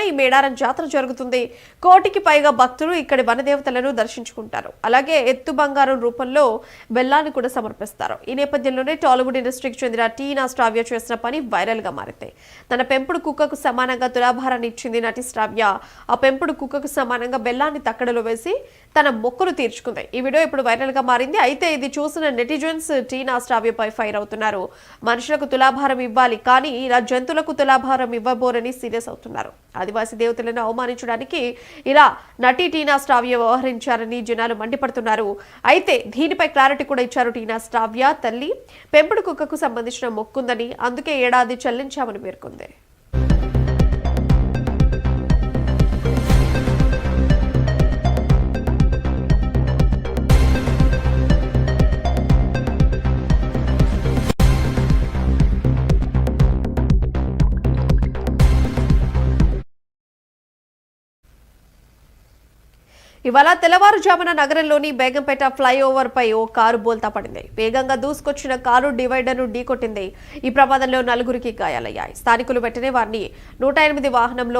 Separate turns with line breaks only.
ఈ మేడారం జాతర జరుగుతుంది. కోటికి పైగా భక్తులు ఇక్కడి వనదేవతలను దర్శించుకుంటారు. అలాగే ఎత్తు బంగారం రూపంలో బెల్లాన్ని కూడా సమర్పిస్తారు. ఈ నేపథ్యంలోనే టాలీవుడ్ ఇండస్ట్రీకి చెందిన టీనా శ్రావ్య చేసిన పని వైరల్ గా మారింది. తన పెంపుడు కుక్కకు సమానంగా తులాభారాన్ని ఇచ్చింది నటి శ్రావ్య. ఆ పెంపుడు కుక్కకు సమానంగా బెల్లాన్ని తక్కడలో వేసి తన మొక్కులు తీర్చుకుంది. ఈ వీడియో ఇప్పుడు వైరల్ గా మారింది. అయితే ఇది చూసిన నెటిజన్స్ టీనా శ్రావ్యపై ఫైర్ అవుతున్నారు. మనుషులకు తులాభారం ఇవ్వాలి, కానీ ఇలా జంతువులకు తులాభారం ఇవ్వబోరని సీరియస్ అవుతున్నారు. ఆదివాసీ దేవతలను అవమానించడానికి ఇలా నటి టీనా శ్రావ్య వ్యవహరించారని జనాలు మండిపడుతున్నారు. అయితే దీనిపై క్లారిటీ కూడా ఇచ్చారు టీనా శ్రావ్య తల్లి. పెంపుడు కుక్కకు సంబంధించిన మొక్కుందని, అందుకే ఏడాది చెల్లించామని పేర్కొంది. ఇవాళ తెల్లవారుజామున నగరంలోని బేగంపేట ఫ్లైఓవర్ పై ఓ కారు బోల్తా పడింది. వేగంగా దూసుకొచ్చిన కారు డివైడర్ ను ఢీకొట్టింది. ఈ ప్రమాదంలో 4 గాయాలయ్యాయి. స్థానికులు వెంటనే వారిని 108 వాహనంలో